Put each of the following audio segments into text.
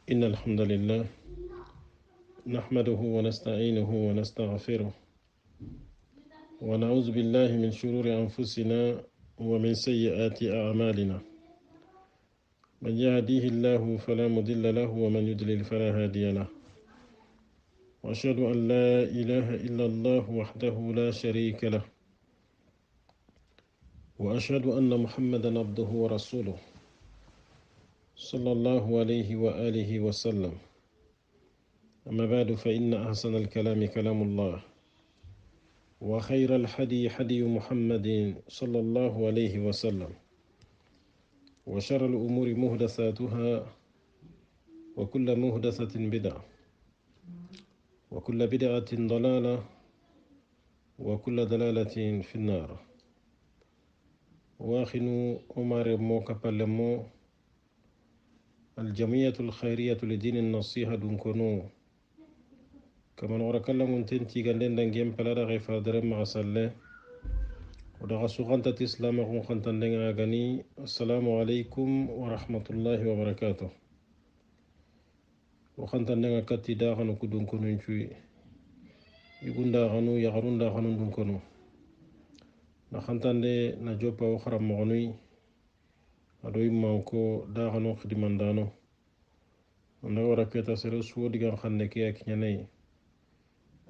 إن الحمد لله نحمده ونستعينه ونستغفره ونعوذ بالله من شرور أنفسنا ومن سيئات أعمالنا. من يهديه الله فلا مضل له ومن يضلل فلا هادي له. وأشهد أن لا إله إلا الله وحده لا شريك له. وأشهد أن محمدا عبده ورسوله صلى الله عليه وآله وسلم. أما بعد فإن أحسن الكلام كلام الله وخير الحدي حدي محمد صلى الله عليه وسلم وشر الأمور مهدثاتها وكل مهدثة بدعة وكل بدعة ضلالة وكل ضلالة في النار. واخنو عمر موكا بالمو الجمعية الخيرية لدين النصيحة دونكونو كما نورا كلا منتنتي غندن دنجيم بلا غيفا درم مع صلى ودغا سوغانتا تسلام خنتن دنگا غني. السلام عليكم ورحمة الله وبركاته. وخنتن دنگا كاتي داغنو كدون كنو نشوي يقول داغنو يغرون داغنو دون كنو نخنتن دي نجوبا وخرم مغنوي أدو يمانكو داغنو خدمان دانو ونورا كيتا سيرسو ديغان خنكي أكنيني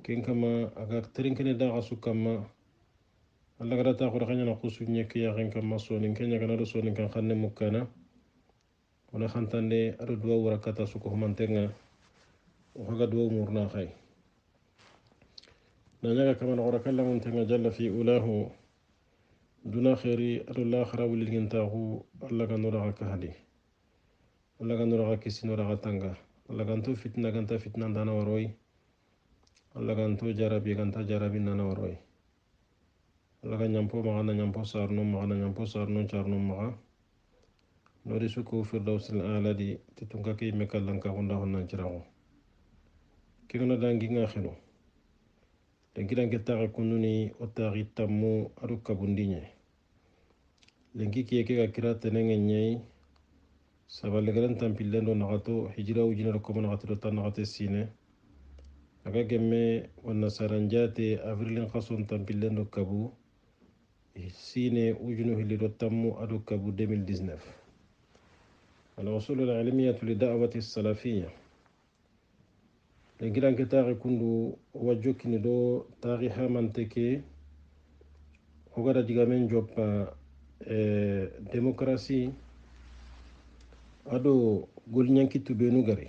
كين كما أغاك ترين داغا سو كما Allah gada ta khura khanya na khusu nyeki ya gen kam masoni kenya kana do soni kan khanne mukana ona khantande ado duwa warakata su ko mantenga o haga duwa murna khay na nyaga kama na kalla mun tenga jalla fi ulahu duna khairi ado la khara wulil gintahu Allah ga nura ka hadi Allah ga nura ka sinura ga tanga Allah ga to fitna ganta fitna dana waroi Allah ga to jarabi ganta jarabi nana waroi laga nyampo maga na nyampo sarno maga na nyampo sarno charno maga nori suko firdausil ala di titunga ke mekallan ka honda honna chirago kigona dangi nga khino lengi dangi taga kununi o tagi tammu adu kabundinye lengi kiye ke ga kira tenenge nyei sabale galan tampillendo nagato hijra ujina ko nagato do tan nagate sine aga gemme wonna saranjate avrilin khason tampillendo kabu سيني وجنه اللي رتموا أدوك أبو 2019 الوصول العلمية لدعوة السلفية لكن أنك تاغي كندو وجوك ندو تاغي هامنتكي وغدا جيغامين جوب ديمقراسي أدو قول نيانكي تبينو غري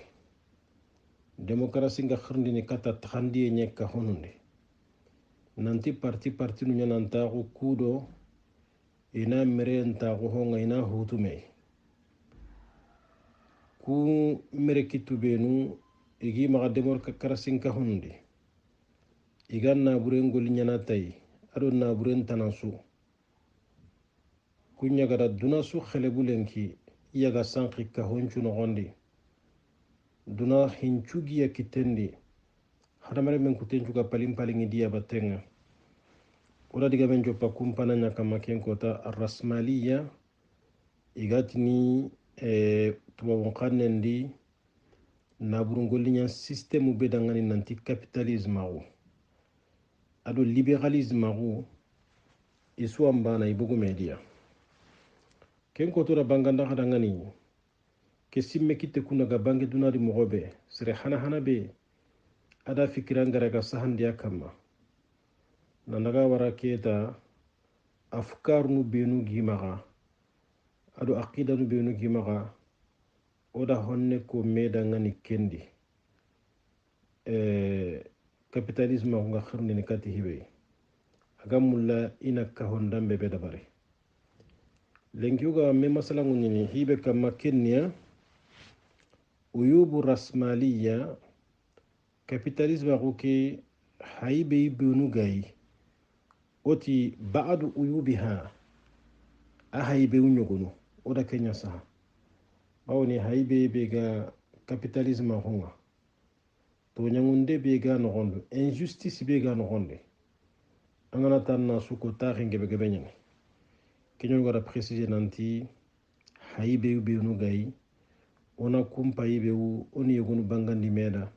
ديمقراسي nga خرنديني كاتا تخاندي نيكا هونوندي nanti parti nunya nantaxu kudo ina mere ntaxu honga ina hutume ku mere kitu benu igi maxa karasinka honundi iga naburen goli ñanatayi ado naburen tanasu ku ñagada duna su xelebulenki iyaga sanki ka honcu noxondi duna hincugiya kittendi hadamare men kutencuga palingi diya batenga oda diga men joppa kumpana ñakama ken kota arrasmaliya igatini tubabun xannendi naburungolliñan système be dangani nanti capitalisme axu ado libéralisme axu isuwan bana ibogumedia ken kotora banganda xadangani ke simme kitte kunaga bange dunadi moxo be sere hana be ada fikirangaraga sahandiya kamma nandaga wara keta afkar nu benu gimaga ado aqida nu benu gimaga oda honne ko medangani kendi capitalisme nga khirni ni kati hibe agamulla ina ka hondambe be dabare lengi uga me masala nguni hibe kama kenya uyubu rasmaliya capitalisme ko ke haibe benu gai oti ba'adu uyubiha a haibe unyogono oda kenya saha bawni haibe be ga capitalisme honga to nyangunde be ga no gondo injustice be ga no gonde angana tanna suko taxinge be gebe nyane kenyo gara préciser nanti haibe be no gai ona kumpa yibe wu oni yegunu bangandi meda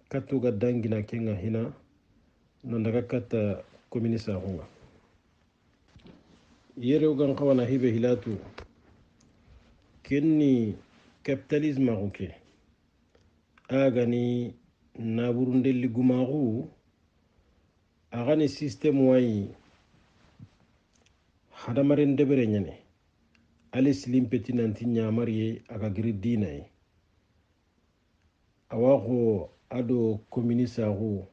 katto ga dangina kenga hina nandaga katta komini saxunga yere ugan xawana hibe hilatu kenni capitalisme axu ke agani naburundelli gumaxu axani système wayi hadamaren debere ñane ali silimpeti nanti ñamariye aga giri dinaye awaxo ado communiste axu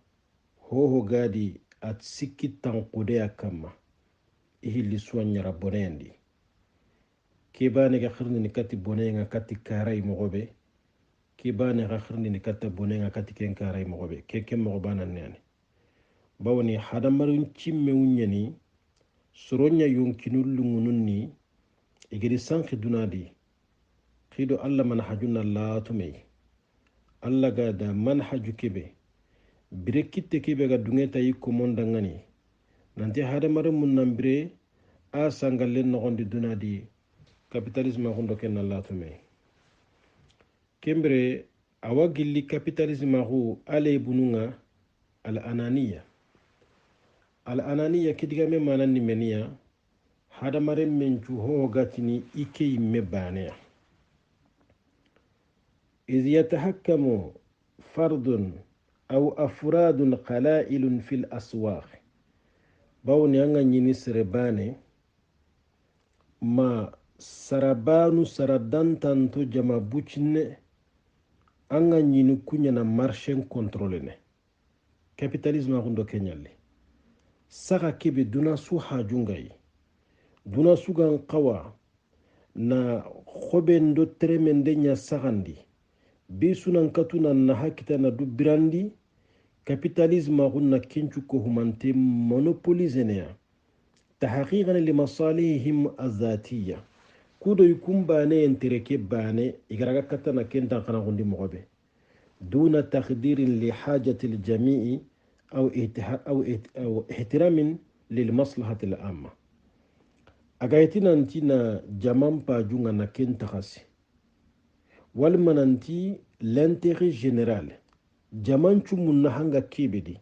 hoho gadi at sikki tanqudeya kamma ihilli suwañara boneyandi kebane ga xirnini kati boneyenga kati karay moxoɓe kebane ga xirnini katta boneyenga kati ken karay moxoɓe ken moxo banan neani bawni hadamarun cimmewu ñani soroña yonkinulluŋunun ni igedi sanki dunadi xido allah manhajuna latumey allah gada manhaju kebe bire kitte kebe ga dungeta yikko mondangani nanti hadamarun mun nan bire a sangallen noxondi dunadi capitalisme axundo ken na latumey kembire awa gilli capitalisme axu ale bununga al ananiya kidigame mananni meniya hadamaren mencu hoho gatini ike yimme baneya إذ يتحكم فرد أو أفراد قلائل في الأسواق باوني أنغا نيني سرباني ما سربانو سردان تانتو جما بوچن أنغا نيني كنينا مارشن كنتروليني كابيتاليزم أغندو كنيالي ساقا كيبي دونا سو حاجونغاي دونا سوغان قوا na خوبين دو ترمين دنيا ساقاندي bisunan katuna na hakita na dubirandi kapitalisme kunna kinchu ko humante monopolizenea tahqiqan li masalihim azatiya kudo yukumba ne entereke bane igaraga katana kenta kana gundi mogobe duna taqdirin li hajati al jami'i aw ihtiramin lil maslahati al amma agaytina antina jamam pa junga na kenta khasi walmananti l'intérêt général jamancu mun na hanga kibedi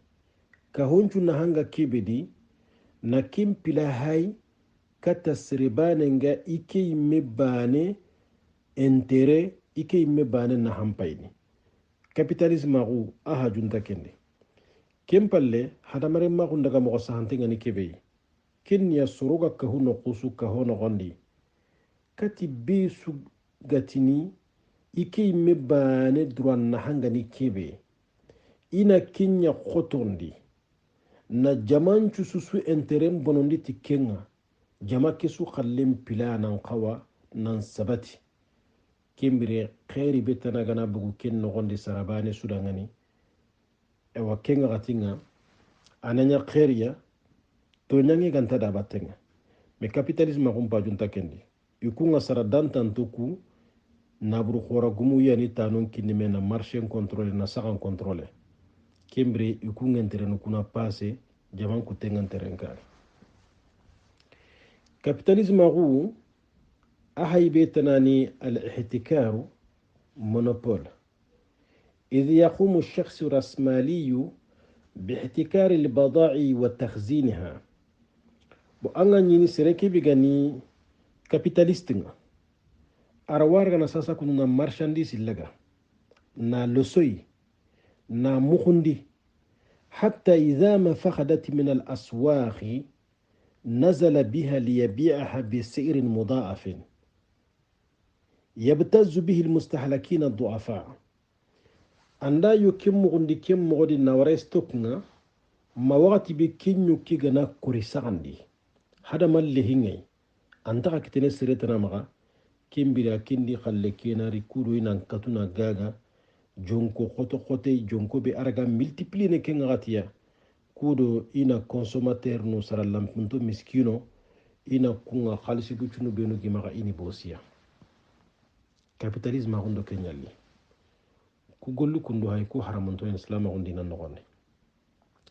kahoncu na hanga kibedi na kimpila hay kata siribane nga ike yimme bane intérêt ike yimme bane na hampayni capitalisme axu a hajunta kende kempalle hadamaren maxu ndaga moxo sahantengani kebei kenniya soroga kahu noqusu kaho noxondi kati be su gatini ike imme bane droit na hangani kebe ina kinya khotondi na jamancu susu enterem bonondi ti kenga jama kesu khallem pilanan qawa nan sabati kembire khairi betana gana bugu ken nogondi sarabane sudangani ewa kenga gatinga ananya khairiya to nyangi ganta da batenga me capitalisme kumpa junta kendi ikunga sara dantantuku naburu khora gumu yani tanon kinime na marché contrôlé na sakan contrôlé kembre iku ngentere kuna passé jaman ku tengantere ngari capitalisme ru ahaybe tanani al-ihtikaru monopole إذ يقوم الشخص الرأسمالي باحتكار البضائع وتخزينها وأنا نيني سركي بغني كابيتاليستنا arawarga na sasa kunu na marchandise ilaga na losoi na muhundi حتى إذا ما فقدت من الأسواق نزل بها ليبيعها بسعر مضاعف يبتز به المستهلكين الضعفاء anda yo kemmo gondi kemmo godi na wara stokna ma wakati be kenyo kigana kori sagandi hada malle hingay anta ka kitene siretana maga kembira kindi khalle kenari kudo ina katuna gaga jonko khote jonko be araga multiplier ne kenga gatiya kudo ina consommateur no saralam punto miskino ina kunga khalisi gucunu benu gimaga ini bosiya capitalisme agundo kenyali ku gollu kundu hay ku haramonto en islam agundi nan nogonde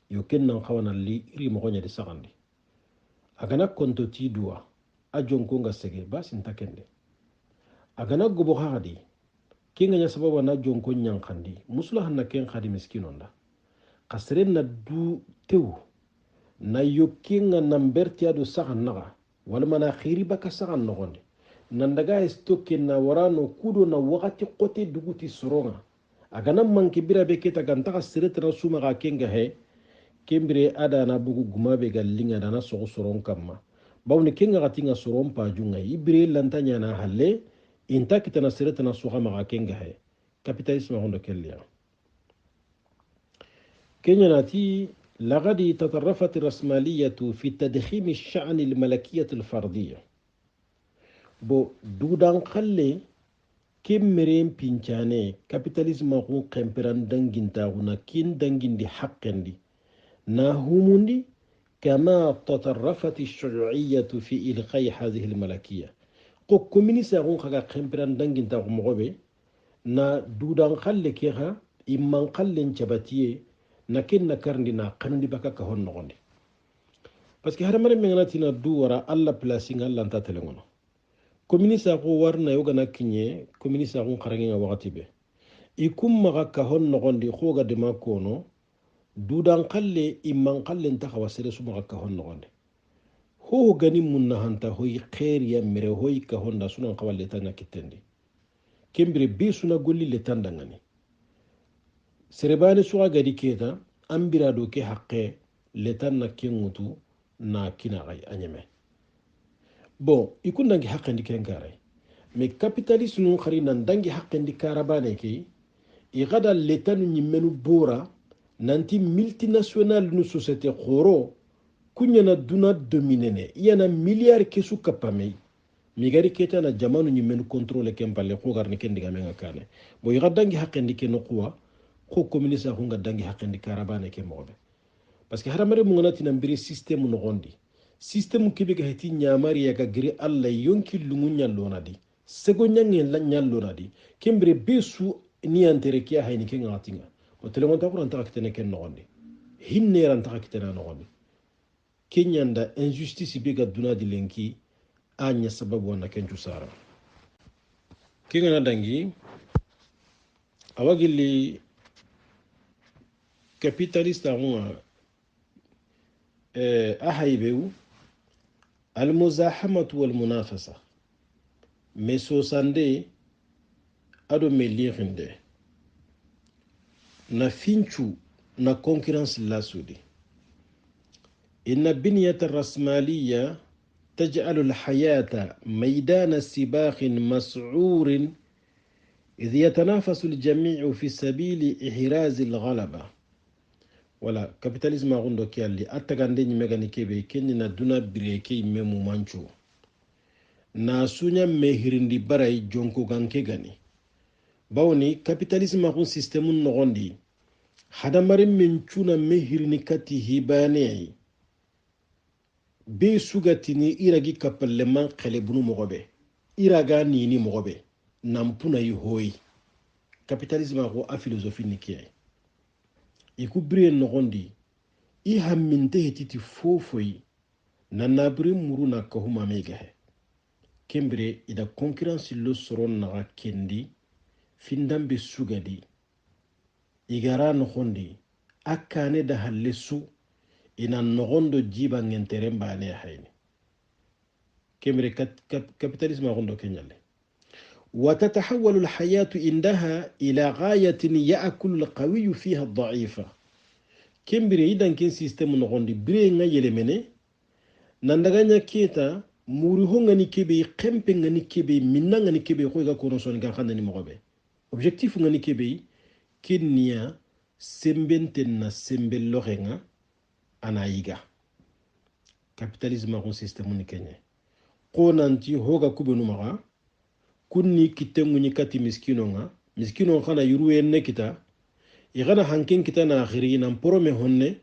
yo kennan khawana li iri mo gonya di sagandi agana konto ti duwa a jonko nga sege basin takende agana gobo khadi kenga nya sababa na jonko nyankandi musula hanna ken khadi miskinonda kasren na du tew na yokinga namberti adu sagan naga wala mana khiri baka sagan nogonde nandaga stoke na warano kudo na wakati kote duguti soronga agana manki bira be keta ganta kasreta na suma ga kenga he kembire ada na bugu gumabe gallinga dana sogo soron kamma bawni kenga gatinga soron pa junga ibire lantanya na halle inta kitana sireta na suga maga kenga he capitalisme hondo kellia kenya nati لقد تطرفت الرأسمالية في تضخيم الشأن الملكية الفردية بو دودان خلي كمرين بينشاني كابيتاليزم هو كمبران دنجين تاغونا كين دنجين دي حقن دي ناهوموندي كما تطرفت الشرعية في إلغاء هذه الملكية قو كومينيسا غون خاقا كمبران دنجين تاغو مغوبي نا دودان خلي كيها إمان خلي نشباتيه na ken na karndi na kanundi baka ka hon nogondi parce que haramare menganati na du wara alla placing alla anta telengono communista ko warna yoga na kinye communista ko kharangi nga wakati be ikum maga ka hon nogondi khoga de makono dudan qalle imman qalle nta khawasere su maga ka hon nogondi ho gani munna hanta hoy khair ya mere hoy ka honda sunan qawalle tanya kitendi kembire be suna golli le tandangani serebani suwa gadi keta ambira do ke haqqe letan na kengutu na kina gai anyeme bon ikun dangi haqqe ndi ken garay me capitaliste nun khari nan dangi haqqe ndi karabane ke i gada letan nyimenu bora nanti multinational nu société khoro kunyana duna dominene yana milliard kesu kapame migari keta na jamanu nyimenu contrôle kempalle ko garne ken diga menga kane bo i gada dangi haqqe ndi ken kuwa ko communista ko dangi haqqendi karabane ke mobe parce que haramare mu ngana tinan biri système no gondi système kibe ga heti nyamari ya ga giri alla yonki lungu nyallona di sego nyangen la nyallona di kembre besu ni antere kiya hayni ke ngatinga o telegon ta kuran ta kitene ken no gondi hinne ran ta kitena no gondi kenyanda injustice be ga duna di lenki anya sababu wana kenju sara kinga na dangi awagili capitaliste هو أحيبه المزاحمة والمنافسة مسوساندي أدو مليغندي نفينشو نا كونكرنس لاسودي إن بنية الرأسمالية تجعل الحياة ميدان سباق مسعور إذ يتنافس الجميع في سبيل إحراز الغلبة wala capitalisme agundo kialli attagande ni megani kebe kenni na duna bireke memu manchu na sunya mehirindi barai jonko ganke gani bawni capitalisme agun system no gondi hadamare menchuna mehirini kati hibane be sugatini iragi kapalle man khale bunu mogobe iraga ni mogobe nampuna yi hoyi capitalisme ago a philosophie ni kiyai ikubire nogondi i hamminte hetiti fofoyi na nabire muru na kahuma megahe kembire ida concurrence lo soron naga kendi findambe sugadi igara nogondi akane da hallesu ina nogondo jiba ngenteren bane hayni kembire capitalisme agondo kenyale وتتحول الحياة عندها إلى غاية يأكل القوي فيها الضعيفة كم بريدان كن سيستم نغندي برينغا يلمني نندغانيا كيتا موريهونغا نيكيبي قمبنغا نيكيبي مننغا نيكيبي خويغا كونوسون غا خاندني مغوبي objectif nga نيكيبي كنيا سمبنتنا سمبل لوغينغا انا ييغا capitalisme غون سيستم نيكيني قونانتي هوغا كوبنو مغا kunni kitengu nyikati miskino khana yuruwe ne kita igana hanken kita na akhiri nan porome honne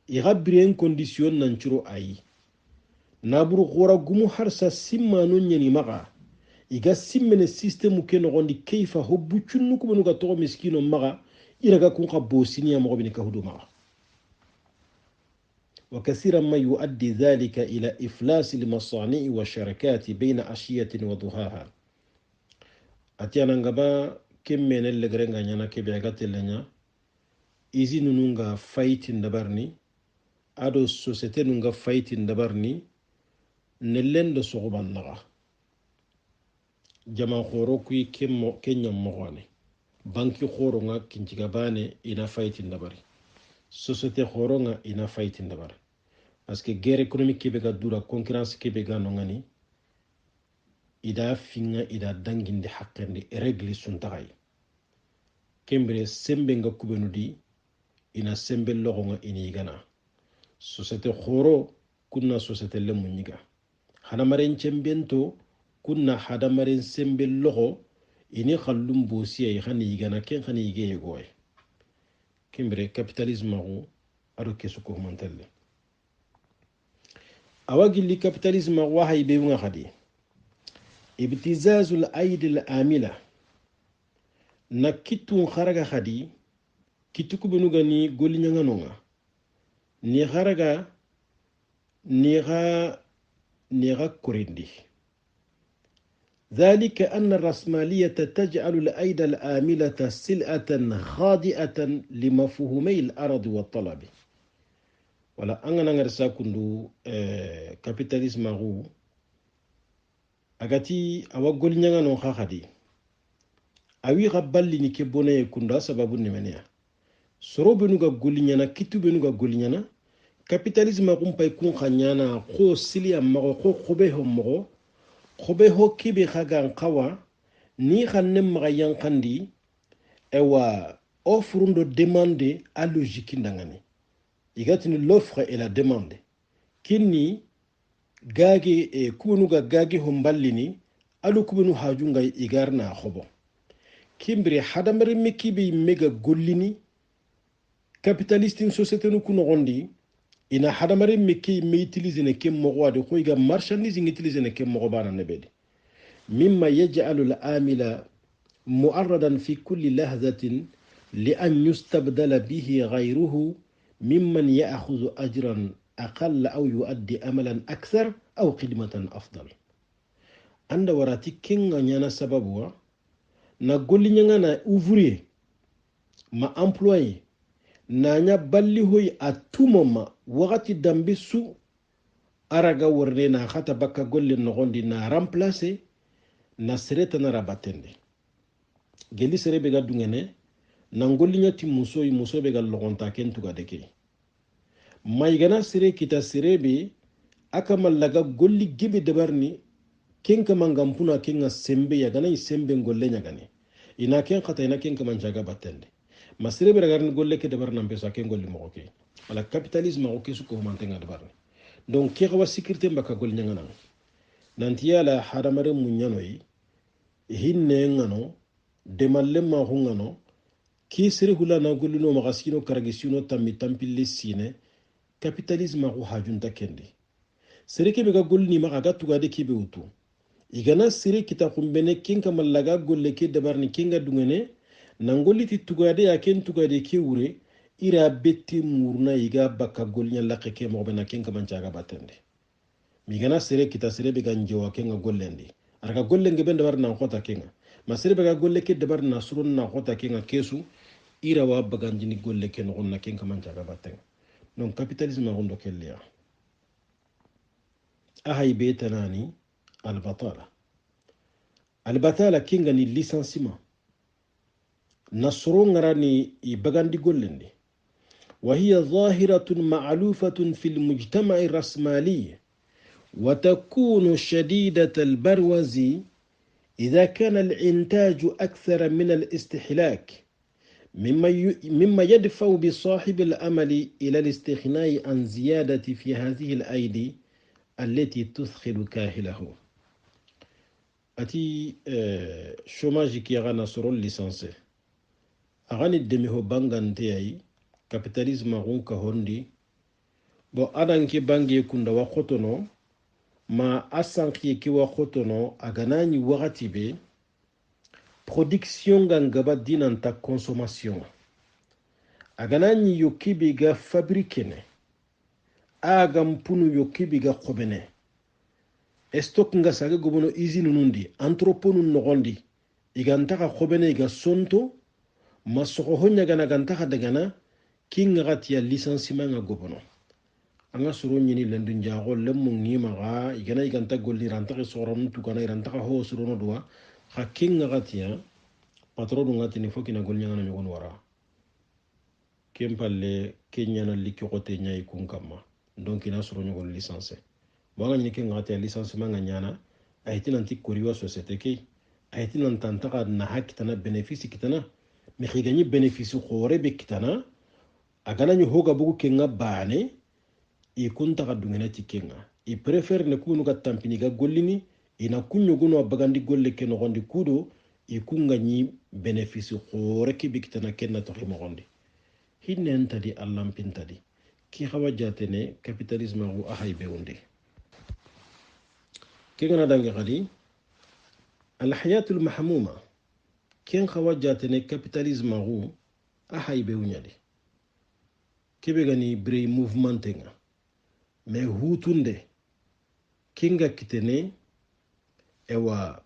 iga bien condition nan churo ayi naburu khora gumu harsa simma non nyani maga iga simmene system ke no gondi kayfa hobbu chunnu ko benu ga to miskino maga iraga kun ka bosiniya mo bini ka hudu maga وكثيرا ما يؤدي ذلك إلى إفلاس المصانع والشركات بين عشية وضحاها atiana ngaba kemmene legrenga nyana kebe agatelenya usine nunga fighting dabarni ado société nunga fighting dabarni nellendo sogoban naga jama khoro kui kenya mogwane banki khoro nga kinjiga bane ina fighting dabari société khoro nga ina fighting dabari parce que guerre économique kebe ga dura concurrence kebe ga nongani ida finga ida danginde haqqende règle suntagay kembere sembe nga kubenu di ina sembe logo nga ini gana société khoro kunna société le munyiga hadamaren cembento kunna hadamaren sembe logo ini khallum bosiye khani gana ken khani yige goy kembere capitalisme ko ado kesuko mantelle awagili capitalisme wa haybe nga khadi ibtizazul aidi al amila na kitu kharaga khadi kitu kubenu gani goli nyanganonga ni kharaga نيغا كوريندي ذلك أن الرأسمالية تجعل الأيدي الآملة سلعة خاضئة لمفهومي الأرض والطلب ولا أنا نرسا كندو كابيتاليزم غو أغاتي أوغول نيغا نون خاخدي أوي غبالي نيكي بوني كندا سبابو نيمانيا سرو بنوغا غولي نيانا كيتو بنوغا غولي نيانا capitalisme kumpay kun khanyana ko silia mago ko khobeho kibi khagan qawa ni khannem maga yankandi ewa offre de demande à logique ndangani igatini l'offre et la demande kinni gage e kunuga gage homballini alu kubunu hajunga igarna khobo kimbre hadamari mekibi mega gollini capitalistin société nu kunogondi ina hadamare meki me utiliser ne kem mogo de ko iga marchandise utiliser ne kem mogo bana nebedi mimma yaj'alu al-amila mu'arradan fi kulli lahzatin li an yustabdala bihi ghayruhu mimman ya'khudhu ajran aqall aw yuaddi amalan akthar aw khidmatan afdal anda warati kinga nyana sababu na golli nyanga na ouvrier ma employé nanya balli hoy à tout moment wakati dambi su araga warne na khata baka golle nogondi na remplacer na sereta na rabatende geli serebe ga dungene na ngolli nyati muso be ga logonta kentu ga deke maygana sere kita serebe akama laga golli gibi debarni kenka mangampuna kenga sembe ya gana sembe ngolle nyagane ina ken khata ina kenka manjaga batende masire bere garni golle ke dabar nan pesa ken golle mo ke ala capitalisme o ke su ko mantenga dabar donc ke xawa sécurité mbaka gol nyanga nan nanti yala hadamare munyano yi hinne ngano demalle ma hungano ki sire hula na golluno magasino karagisino tammi tampille sine capitalisme ko hajunta kende sire ke be ga golni ma ga tuga de ke be utu igana sire kita kumbene kinka mallaga golle ke dabar ni kinga dungene nangoli ti tugade ya ken tugade ke wure ira betti murna iga baka golnya laqe ke mo bena ken kaman jaga batende mi gana sere kita sere be ganjo ken ga gollendi arga gollenge bende war na khota kenga ma sere be ga golle ke dabar na surun na khota kenga kesu ira wa baganjini golle ken onna ken kaman jaga batende donc capitalisme rondo kellia ahay betanani albatala kinga ni licenciement نصرون راني يبغاندي قولني وهي ظاهرة معلوفة في المجتمع الرأسمالي وتكون شديدة البروز إذا كان الإنتاج أكثر من الاستهلاك مما يدفع بصاحب الأمل إلى الاستغناء عن زيادة في هذه الأيدي التي تثخل كاهله أتي شوماجي كي غانا سرول ليسانسي agani demi ho bangante yayi capitalisme gon ka hondi bo adanke bangi kunda wa khotono ma asanki ki wa khotono aganani wakati be production gangaba dinanta consommation aganani yokibi ga fabrikene agam punu yokibi ga khobene stock nga sage gobono usine nundi entrepôt nun nogondi iganta ka khobene iga sonto masoko honya gana ganta ka dagana kinga gatiya licenciement nga gobono anga suro nyini lendu njago lemmu ngima ga igana iganta golli ranta ke soron tu kana iranta ka ho suro no duwa ha kinga gatiya patron ngati ni fokina golnya ngana nyogon wara kempalle kenya na likki kote nyai kun kama donc ina suro nyogon licence banga nyini kinga gatiya licenciement nga nyana ayti nanti koriwa société ke ayti nan tantaka na hakitana bénéfice kitana mi xigani bénéfice khore be kitana agana nyu hoga bugu kenga bane i kunta ka dungena ti kenga i préfère ne kunu ka tampini ga gollini ina kunyo gono bagandi golle ke no gondi kudo i kunga ni bénéfice khore ke be kitana kenna to ximo gondi hinnen tadi allam pintadi ki xawa jatene capitalisme ru ahay be wonde kengana dangi khadi al hayatul mahmuma ken xawa jatene capitalisme ru ahay be wunyadi kebe gani bre mouvement tenga mais hutunde kinga kitene ewa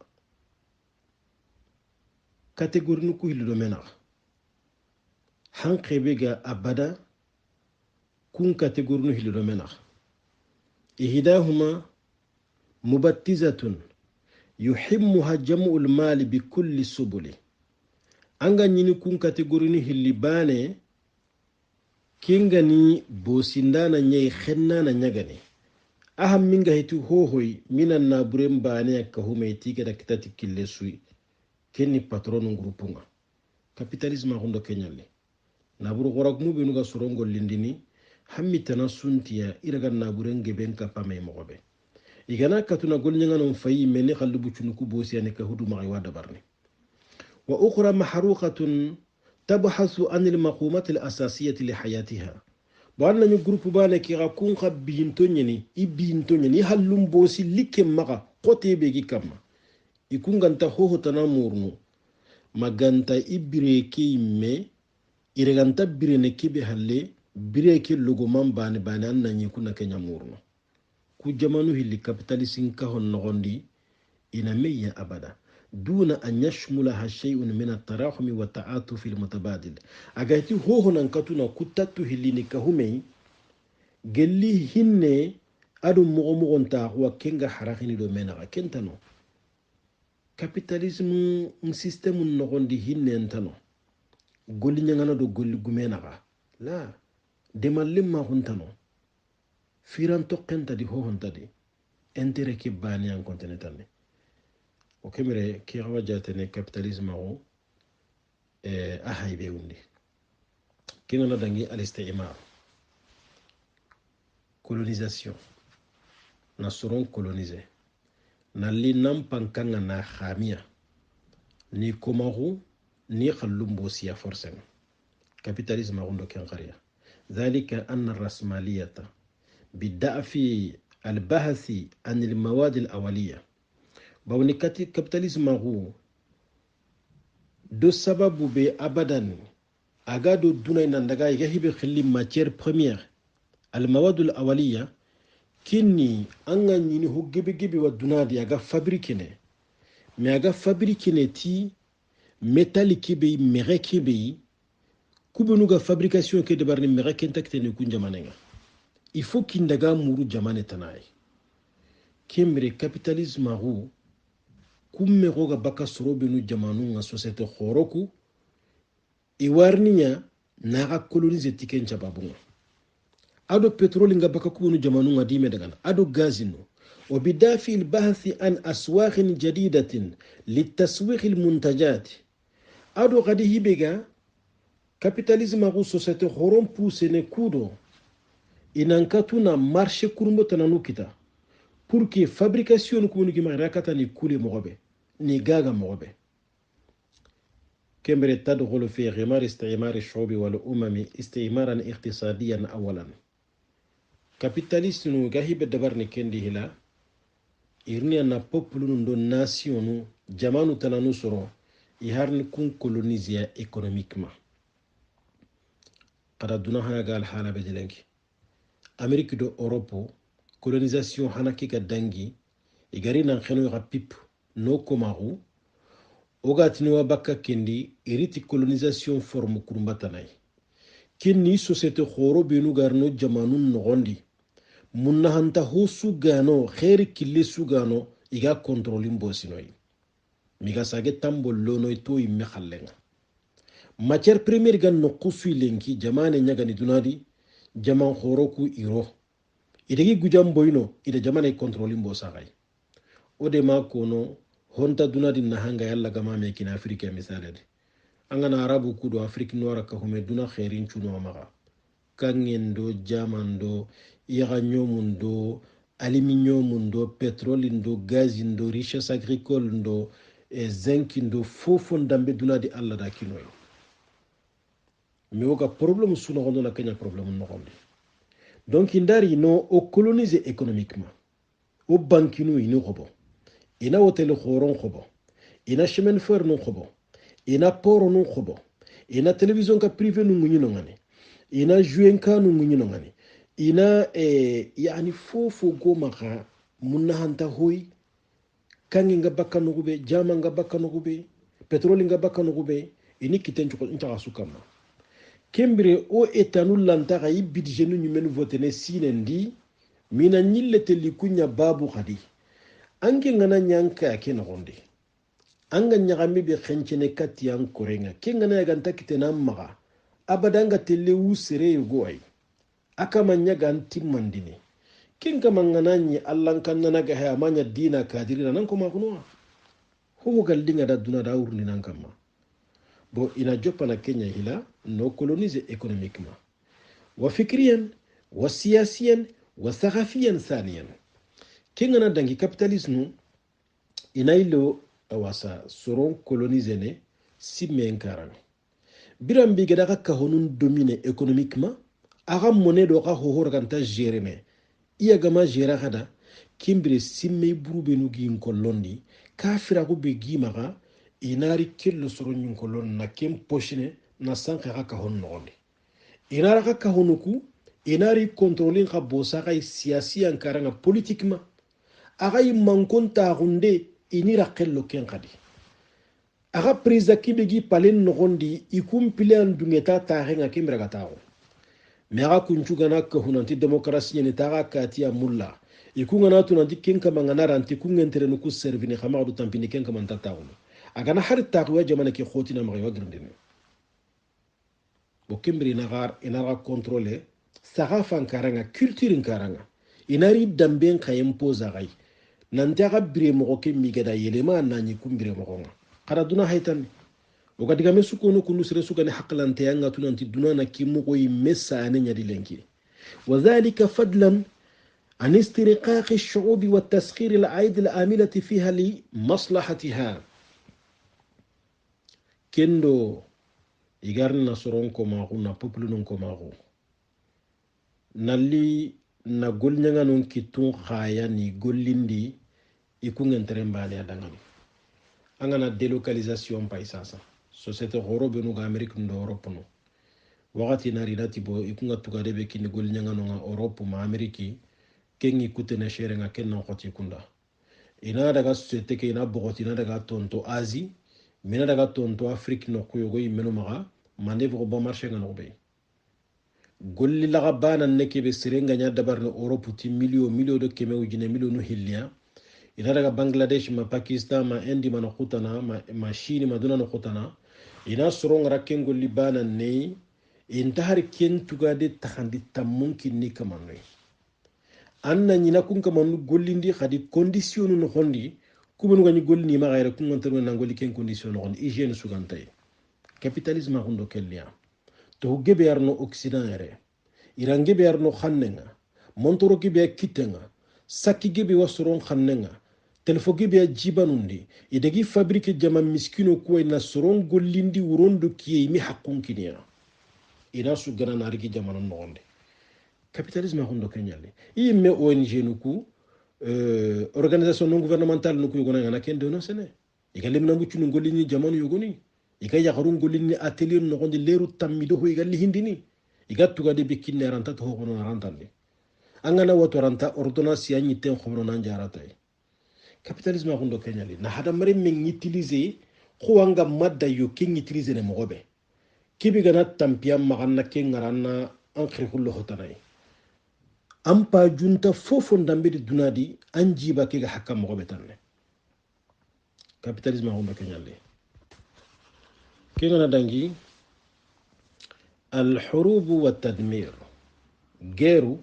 catégorie nuku hilido mena hankebe ga abada kun catégorie nu hilido mena ihidahuma mubattizatun yuhimmuha jam'ul mali bi kulli subuli anga nyini kun catégorie nu hilli bane kinga ni bosindana nyai khenna na nyagane aham minga hitu hohoi minan na burem bane ka hume tika da kitati kille sui kenni patron grupunga capitalisme hundo kenyalle na buru gorak mu binu ga sorongo lindini hammi tana suntiya iraga na burenge ben ka pame mogobe igana katuna golnyanga non fayi meni khallu chunuku bosiyane ka hudu ma wada barni wa ukhra mahruqatun تبحث عن المقومات الأساسية لحياتها بأن نجروب بانا كي غاكون خبينتونيني إبينتونيني هلوم بوسي لكم مغا قوتي بيجي كما يكون غانتا هو تنامورنو ما غانتا إبريكي مي إرغانتا برينكي بحالي بريكي لغمان باني باني أننا يكون كنيا مورنو كو جمانو هلي كابيتاليسين كهون نغوندي إنا ميا أبدا دون أن يشملها شيء من التراحم والتعاطف المتبادل أغايتي هو نانكاتونا كتاتو هليني كهومي جلي هني أدو مغمغن تاغوا كنغا حراخيني دو مينغا كنتانو كابيتاليزم سيستم نغن دي هني انتانو قولي نغانا دو قولي غمينغا لا دمال لما هنتانو فيران توقنتا دي هو هنتا دي انتري كباني ان كونتينيتاني وكمرة كي غوا جاتني كابيتاليزم او اهاي بيوندي كي نلا دانغي الاستعمار كولونيزاسيون نصرون كولونيزي نالي نامبان كان نا خاميا ني كومارو ني خلومبوسيا فورسن كابيتاليزم غوندو كان قريا ذلك ان الراسماليه بالضعف البحث عن المواد الاوليه bawni capitalisme ru do sababu be abadan aga do dunay nan daga yiga hibe khili matière première al mawad al awaliya kinni anga nyini ho gebe wa dunadi aga fabriquer mais aga fabriquer ti métal kibe mere kibe kubenu ga fabrication ke de barni mere kentakte ne kun jamanenga il faut kindaga muru jamane tanay kemre capitalisme ru kumme goga baka sorobinu jamanu nga société khoroku iwarniya naga coloniser tiken chababunga ado petroli nga baka kubunu jamanu nga dime dagana ado gazino وبدافع البحث عن أسواق جديدة للتسويق المنتجات ado gadi hibega capitalisme agu société khorom poussene kudo inankatuna marché kurumbo tananu kita pour que fabrication ko ni ma rakata ni kule mogobe ni gaga mogobe كمبرت تدخل في غمار استعمار الشعوب والأمم استعمارا اقتصاديا أولا كابيتاليست نو غاهي بدبرني كندي هلا إرني أن بوبلو نو ناسيونو جمانو تنانو سرو يهارن كون كولونيزيا إيكونوميكما قد دونها قال حالا بدلنكي أمريكا دو أوروبو كولونيزاسيون هناكي كدنجي إغاري نانخنو يغا بيب نو كومارو ogatini wa bakka kendi iriti colonisation forme kurumbatanai kinni société khoro benu garno jamanun nogondi munna hanta ho sugano khairi kille sugano iga controlling bosinoi miga sage tambollono to imme khallenga matière première gan no kusu lenki jamane nyagani dunadi jaman khoro ku iro idegi gujam boyno ida jamane controlling bosagai ode ma kono honta dunadi nahanga yalla gama me kina afrika misalade angana arabu kudo afrique noira ka hume duna khairin chuno maga kangendo jamando yaga nyomundo aluminium ndo pétrole ndo gaz ndo richesse agricole ndo zinc ndo fofo ndambe dunadi alla da kinoyo mi woga problème suna gondo na kenya problème no gondi donc indari no o coloniser économiquement o bankinu ino gobo ina hotel khoron khobo ina chemin fer no khobo ina poro no khobo ina télévision ka privé no ngunyi no ngani ina juenka no ngunyi no ngani ina yani fofo go maka munna hanta hoy kangi nga bakano gube jama nga bakano gube pétrole nga bakano gube ini kitencho ko inta asukama kembire o etanu lantaka i budget nu nyumenu votene sinendi mina nyillete likunya babu khadi ange ngana nyanka ke nogonde anga nyagami be khenchene kati an korenga ke ngana yaganta kitena maga abadanga tele usere yugoi akama nyaga antimandine kinga mangananyi allan kannana ga haya manya dina kadirina nan kuma kuno ho galdinga da duna da urni nan kama bo ina jopa na Kenya hila no coloniser économiquement wa fikriyan wa siyasiyan wa thaqafiyan thaniyan kinga na dangi capitalisme ina ilo awasa soron coloniser ne simen karan birambi gada ka honun dominer économiquement aga monnaie do ka hohor ganta gérer me iya gama gérer hada kimbire simme burube nu gi kollondi kafira ko be gi maga inari kello soro nyin kollon na kem pochine na sanka ka hon nondi inara ka honuku inari contrôler ka bosa kay siyasi an karanga politiquement aga mankon ta hunde inira kello ken kadi aga prise kibegi palen nogondi ikum pilan dungeta ta renga kimra gatawo mera kunchugana ka hunanti demokrasi ni taga katia mulla ikungana tunanti kenka mangana ranti kungentere nuku servine khama du tampini kenka mantata wono agana har taqwa jamana ki khotina magawa grindene bo kimbri nagar inara contrôler saga karanga culture karanga inari damben ka imposa gai nantaga bire mo ke migada yelema nani kumbire mo nga kada duna haytan o gadiga mesuko no kunu sire sugane haqlante yanga tunanti dunana kimu koy messane nyadi lenki وذلك فضلا عن استرقاق الشعوب والتسخير العائد الآملة فيها لمصلحتها كندو يغارنا سرون كوماغو نا بوبلو كوماغو نالي na golnyanga non kitun khaya ni golindi ikungen trembale adangani angana délocalisation paisasa société europe no Amerique ndo Europe no wakati naridati bo ikunga tukade be kini golnyanga no nga Europe ma Amerique kengi kutena shere nga kenna khoti kunda ina daga société ke ina bogoti ina daga tonto Asie mina daga tonto Afrique no kuyogo imeno maga manevre bon marché nga no be golli laga bana neke be sirenga nya dabar no Europe ti milio de keme ujine milio no hillia ina daga Bangladesh ma Pakistan ma Indi ma no khutana ma Chine ma duna no khutana ina soronga raken golli bana nei intahar ken tugade takhandi tammunki ni kamanwe anna nyina kun kamanu gollindi khadi condition no hondi kumenu gani golli ni ma gaira kun ngontar na golli ken condition no hondi hygiène sugantay capitalisme hundo kellia to gebe arno occident ere iran gebe arno khannenga montoro gebe kitenga sakki gebe wasron khannenga telefo gebe jibanundi idegi fabrique jama miskino ko na soron gollindi urondo kiye mi hakkun kinya ina su gana na rigi jamana nonde capitalisme hundo kenyale imme ONG nuku organisation non gouvernementale nuku yogona ngana kende no sene igalem na muccu ngolini jamanu yogoni iga yakharun golini atelier no gonde leru tammido ho igalli hindini iga tugade be kinne ranta to hono rantande angana wato ranta ordonnance ya nyitten khobro nan jarata capitalisme hundo kenyale na hada mare men utiliser khuanga madda yo king utiliser ne mogobe kibi gana tampia maganna kengaranna an khirkullo hotanai ampa junta fofo ndambiri dunadi anjiba kega hakka mogobe tanne capitalisme ngombe kenyalle kengana dangi al hurub wa tadmir guerre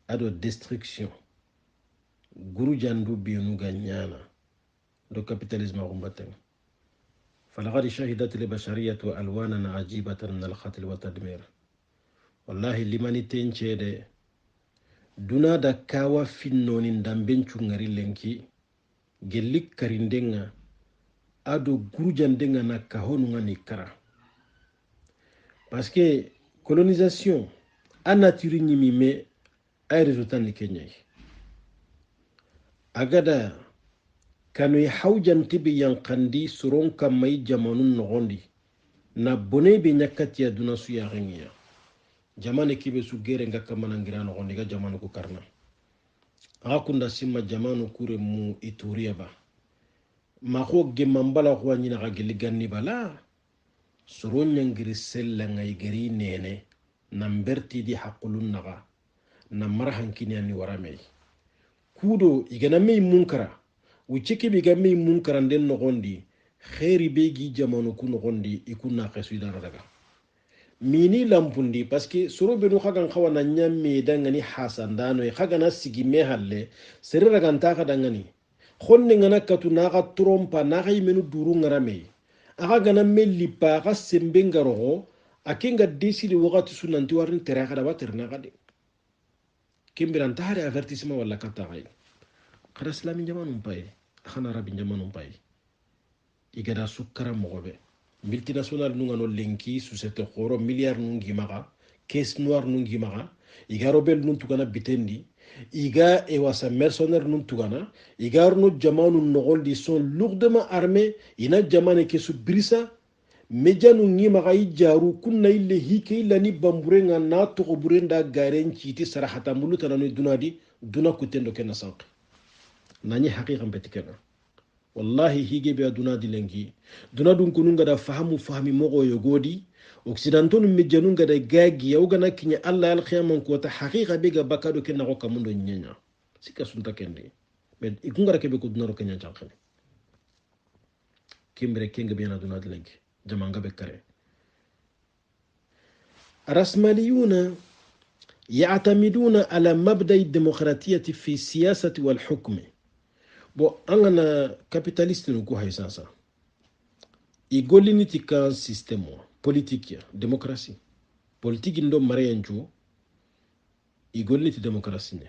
ado destruction guru jandu binu ganyana do capitalisme ngombe tan فلقد شهدت البشرية ألوانا عجيبة من القتل والتدمير والله لمن تنشد دنا دا كاوا فينون دامبين چونغري لنكي جلك كاريندنغا ادو غروجاندنغا نا كاهونغا نيكرا parce que colonisation a nature nyimi me ay résultat ni kenyay agada kanu hawjanti bi yankandi suron kamay jamanun nogondi na bone be nyakati ya duna su ya rengiya jamane kibe su gere nga kamana ngira nogondi ga jamanu ko karna akunda simma jamanu kure mu ituriya ba mako gemambala ko nyina ga giliganni bala suron nyangiri sella ngay gari nene namberti di haqqulun naga na marhan kinyani waramay kudo igana may munkara wucike bi gamme munkaran den nogondi khairi begi jamanu ku nogondi ikuna khasudana daga mini lampundi parce que soro benu khagan khawana nyamme dangani hasandano e khagana sigi me halle serera ganta kadangani khonne ngana katuna ga trompa na ga imenu duru ngarame aga gana melli pa ga sembe ngaro akinga desili wakati sunanti warin tere kada baterna kade kimbiran tahari avertissement wala katagay khara islami jamanu pay khana rabi jamanu pay igada sukara mogobe multinational nungano lenki société khoro milliard nungi maga caisse noire nungi maga iga robel nun tugana bitendi iga ewasa mercenaire nun tugana iga no jamanu nogoldi sont lourdement armés ina jamane ke su brisa mejanu ngi maga ijaru kunna ille hike illa ni bamburenga na to burenda garen citi sarahata mulutana no dunadi duna kutendo kenna sank nani haqiqa betikena wallahi hige be dunadi lengi dunadun kununga da fahmi mogo yogodi occidentaux mejjanunga da gagi ya ugana kinya alla al khiyamon ko ta haqiqa be ga bakado kenna ko kamundo nyenya sika sunta kende mais ikungara kebe ko dunaro kenya jankane kimbre kenga be na dunadi lengi jamanga be kare الرأسماليون يعتمدون على مبدأ الديمقراطية في السياسة والحكم bo angana capitaliste no ko hay sasa igolini tika système politique ya démocratie politique ndo marianjo igolini ti démocratie ne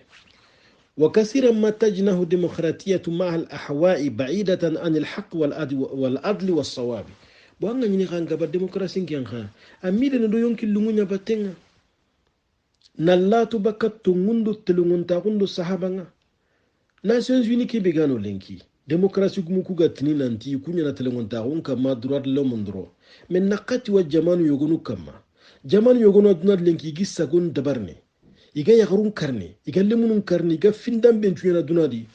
وكثيرا ما تجنه ديمقراطية مع الأحواء بعيدة عن الحق والعدل والصواب bo anga nyini kanga ba démocratie ngianga amide ndo yonki lungunya batenga nallatu bakattu mundu telungunta kundu sahabanga Nations Unies qui begano lenki démocratie gumu kuga tini nanti kunya na telungunta unka ma droit de l'homme ndro men nakati wa jamanu yogonu kama jamanu yogonu aduna lenki gissa gon dabarne iga yagarun karne iga lemunun karne iga findam ben tuyana dunadi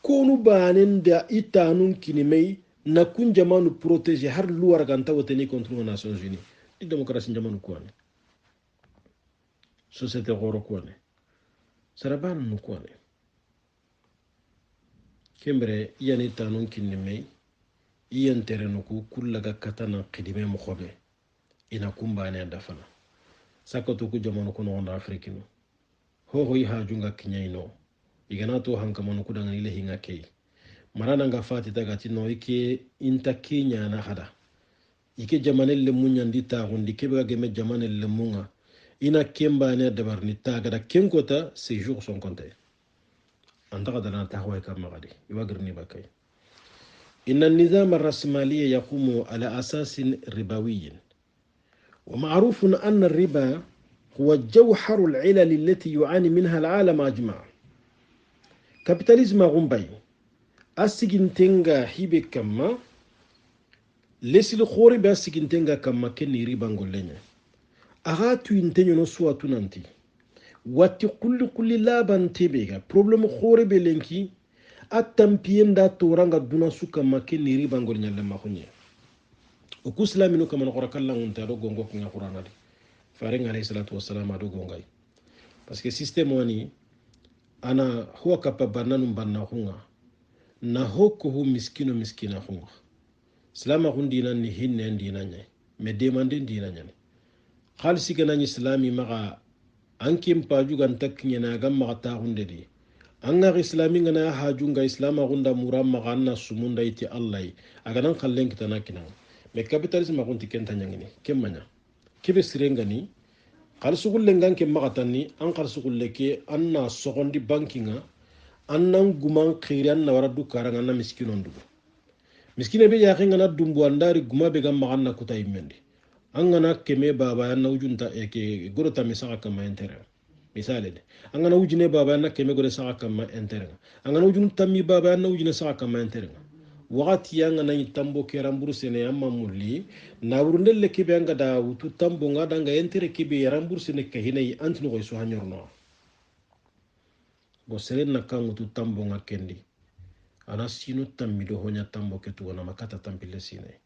konu banen da itanun kinimei na kun jamanu protéger har luwar ganta woteni contre les Nations Unies di démocratie jamanu kwane société goro kwane sarabana nu kwane kembre yani tanun kinimei iyan terenu ku kullaga katana qidime mukhobe ina kumbane dafana sakoto ku jamanu ko no afrikino ho yi hajunga kinyaino igana to hankamanu ku dangan ile hinga kei marana nga fati tagati no ike inta kenya na hada ike jamanelle munyandi ta gondi kebe geme jamanelle munga ina kemba ne dabarni taga da kenkota ces jours sont comptés andaka dana tahwa ka magadi iwagirni bakay إن النظام الرأسمالي يقوم على أساس ربوي ومعروف أن الربا هو جوهر العلل التي يعاني منها العالم أجمع كابيتاليزم غنبي أسيجن تنغا هيبي كما لسل خوري بأسيجن تنغا كما كني ربا نقولنا أغاتو ينتنيو نسوا تنانتي واتي كل لابان تبيغا بروبلم خوري بلنكي atampienda toranga duna suka make ni riba ngol nyalle makhunye o kuslaminu kama no qorakalla ngunta do gongo kinga qur'ana di faring alayhi salatu wassalam ado gongay parce que système wani ana huwa kappa bananum banna khunga na hokko hu miskino miskina khunga salama khundina ni hinne ndina nyay me demande ndina nyane khalsi gana ni islami maga ankim paju gan taknya na gam maga ta hunde di anga islami ngana hajunga islama gunda muramma ganna sumunda iti allah aga nan khallen kitana kina me capitalisme akunti kenta nyangini kemmanya kibe sirengani khalsugulle nganke maga tanni an khalsugulle ke anna sogondi bankinga annan guman khirian na waradu karanga na miskinon dugo miskine be yakin ngana dumbu andari guma be gam maganna kutai mendi angana keme baba na ujunta ke goro ta misaka kama entere misale de angana ujine baba na keme goro saka kama entere angana ujun tammi baba na ujine saka kama entere wakati yanga na tambo ke ramburu sene amma mulli na burundelle ke be anga da wutu tambo ngada nga entere ke be ramburu sene ke hinai antino ko so hanyorno bo seren na kan wutu tambo ngakendi ana sinu tammi do honya tambo ke tu na makata tampile sine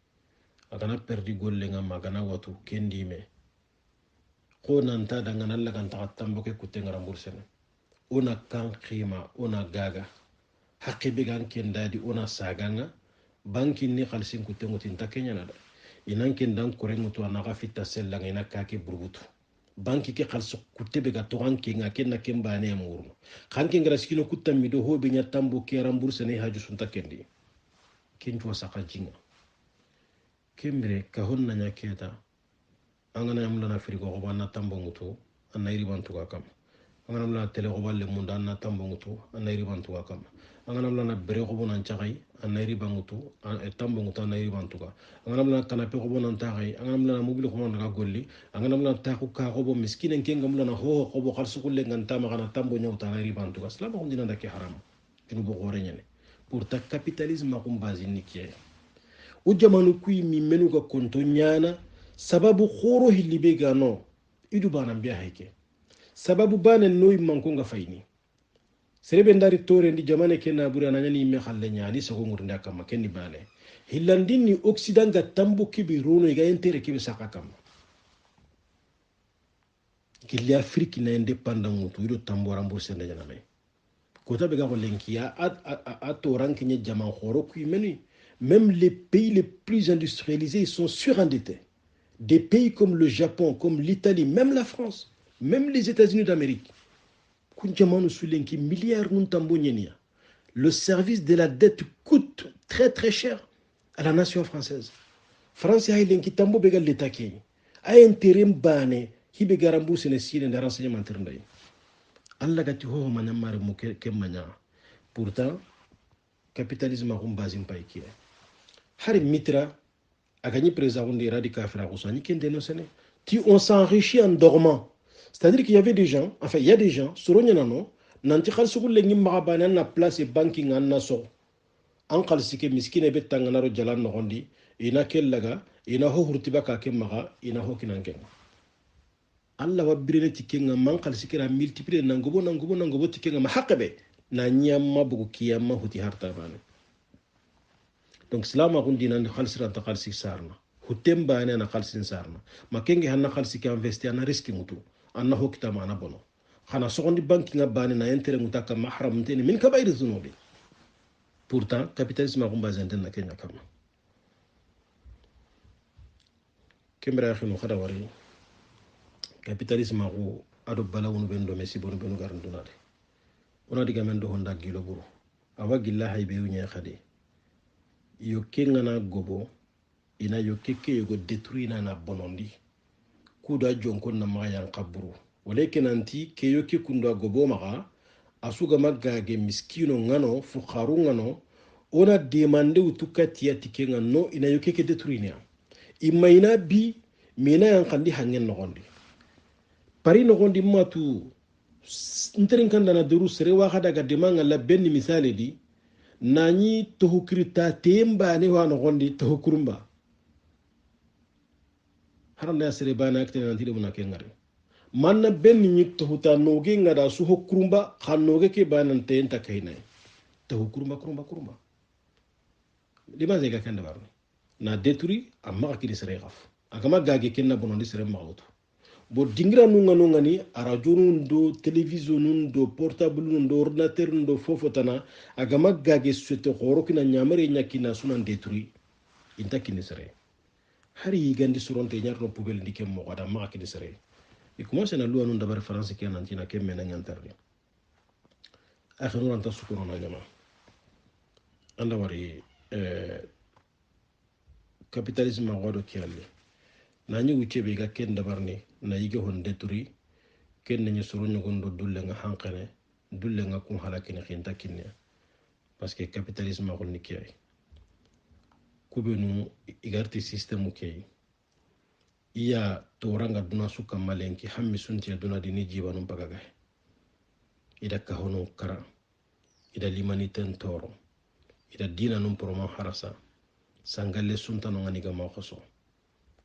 agana perdi golle nga magana watu kendi me ko nanta daga nalla kan ta tambo ke kutenga rambursene ona kan khima ona gaga haqibi gan kendadi ona saganga banki ni khalsin kutengo tinta kenya nada inan kendan korengo to na gafita sellanga ina kake burbutu banki ke khalso kutebe ga to ganke nga kenna kembane amurno kanke ngara skino kutammi do hobe nya tambo ke rambursene haju sunta kendi kinto saka jinga kembre ka honna nya keta angana yamla na frigo ko banna tambo ngutu anna iri bantu ka kam angana mla tele ko balle munda anna tambo ngutu anna iri bantu ka kam angana mla na bere ko bonan chagai anna iri bangutu tambo ngutu anna iri bantu ka angana mla kanape ko bonan tagai angana mla na mobile ko bonan ka golli angana mla ta ko ka ko bo miskinen kenga mla na ho ko bo kharsu kulle nganta ma kana tambo nyauta anna iri bantu ka salama ko dina ndake haram kinu bo gore nyane pour ta capitalisme ko mbazi nikie o jamanu kui mi menu ga konto nyana sababu khoro hilibe gano idu bana mbiya heke sababu bana noy manko nga fayni serebe ndari tore ndi jamane kena buri ananyani me khalle nyani so ngur ndaka makenni bale hillandini occident ga tambu kibi rono ga entere kibi saka kam kili afrique na independant mutu ido tambo rambourse ndanya na me kota be ga ko lenkiya a to rankinya jaman khoro kui menu. Même les pays les plus industrialisés sont surendettés. Des pays comme le Japon, comme l'Italie, même la France, même les États-Unis d'Amérique. Le service de la dette coûte très très cher à la nation française. France a été tambo begal l'État qui a intérêt bané qui begarambu sénécile de renseignement terndai. Allah gati ho manamare mo kemanya. Pourtant, capitalisme a rumbazim paiki. Hari mitra a gagné président de radical fragosani qui dénonçait ti on s'enrichit en dormant, c'est-à-dire qu'il y avait des gens, enfin il y a des gens soronya nano nanti khal sugul lengi magabana na place banking an naso an khal sike miskine betanga naro jalan no gondi ina kellaga ina ho hurtiba ka kemaga ina ho kinangen Allah wa birene tikenga man khal sikira multiplier nangobo tikenga ma hakabe na nyamma bugu kiyamma huti harta bane. Donc cela m'a rendu dans le khalsira ta khalsi sarna hutemba ne na khalsin sarna makenge hanna khalsi ki investi ana riski mutu anna hokita mana bono khana sogondi banki nga bane na intérêt mutaka mahram nteni min kabair zunubi. Pourtant capitalisme ko bazen den na Kenya kama kembra khinu khada wari capitalisme ko ado balawunu bendo mesi bonu benu garandunade ona diga men do honda gilo buru awa gilla haybe yunya khade yoke ngana gobo ina yoke ke yogo détruire na bonondi kuda jonko na mayan kaburu wale kenanti ke yoke kunda gobo maga asuga magage miskino ngano fukharu ngano ona demande utukati ya tike ngano ina yoke ke détruire imaina bi mina yang kandi hangen nogondi pari nogondi matu nterin kanda na duru sere wa hada ga demanga la benni misale di nani tohukirita temba ne wa no gondi tohukurumba haranda sere bana akte nan tide muna kengare manna benni ni tohuta noge ngada su hokurumba khanoge ke banan tenta kainai tahu kurumba kurumba kurumba limaze ga kenda barni na détruit amma akidi sere gaf agama gage kenna bonondi sere magautu bo dingira nunga ni radio nun do télévision nun do portable nun do ordinateur nun do fofotana agama gage sete khoro kina nyamare nyakina sunan détruit inta kini sere hari gandi suronte nyarno poubelle ndikem mo wada ma kini sere e commence na luwa nun dabar france ke nan tina kemme na nyantarni akhiru anta sukuru na jama anda wari capitalisme ma wado kiyalle na nyi wuce be ga ken dabarni na yige hon détruit ken nañu soro ñogondo dulle nga hankene dulle nga kun halakini xinta kinne parce que capitalisme ma xolni kiyay kubenu igarti système kay iya toranga duna suka malenki hammi sunti duna dini jibanu pagaga ida kahono kara ida limaniten toro ida dina num promo harasa sangalle suntano ngani ga ma xoso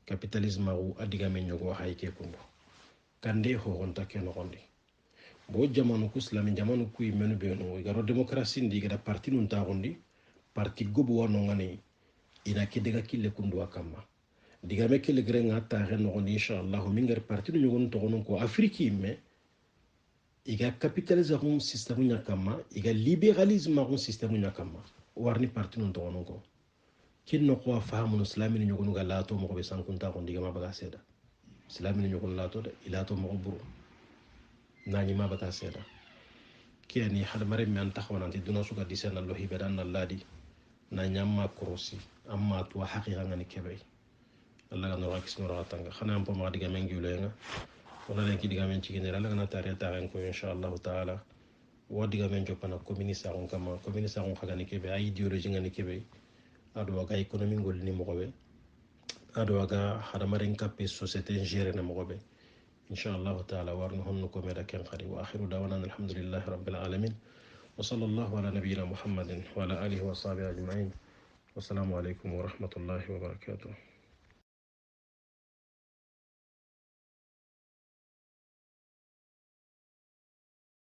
capitalisme u adiga men ñogo hayke kundo kande ho honta keno gondi bo jamanu ku islami jamanu ku menu be no igaro demokrasi ndi gada parti nun ta gondi parti gobu wono ngani ina kidega kille kundu akama diga me kille gre ngata re no gondi inshallah mingar parti nu ñogon to gonon ko afriki me iga capitalisme système nyakama iga libéralisme un système nyakama warni parti nun to gonon ko kinno ko fahamu islami ñu gonu galato mo be sankunta ko ndiga ma baga seda islami ñu gonu lato de ilato mo buru nani ma bata seda kiyani hada mare mi an taxawananti duna suka disena lo hibedan na ladi na nyamma krosi amma to haqiqa ngani kebe Allah ga no rakis no ratanga xana am po ma diga men giulenga wala len ki diga men ci general nga na tare taren ko inshallah taala wo diga men jopana communiste on kama communiste on xagani kebe ay ideologie ngani kebe ado waga économie ngol ni mogobe ado waga hadamaren kappe société géré na mogobe inshallah taala warno honno ko meda ken khadi wa akhiru dawana alhamdulillahi rabbil alamin wa sallallahu ala nabiyyina muhammadin wa ala alihi wa sahbihi ajma'in wa assalamu alaykum wa rahmatullahi wa barakatuh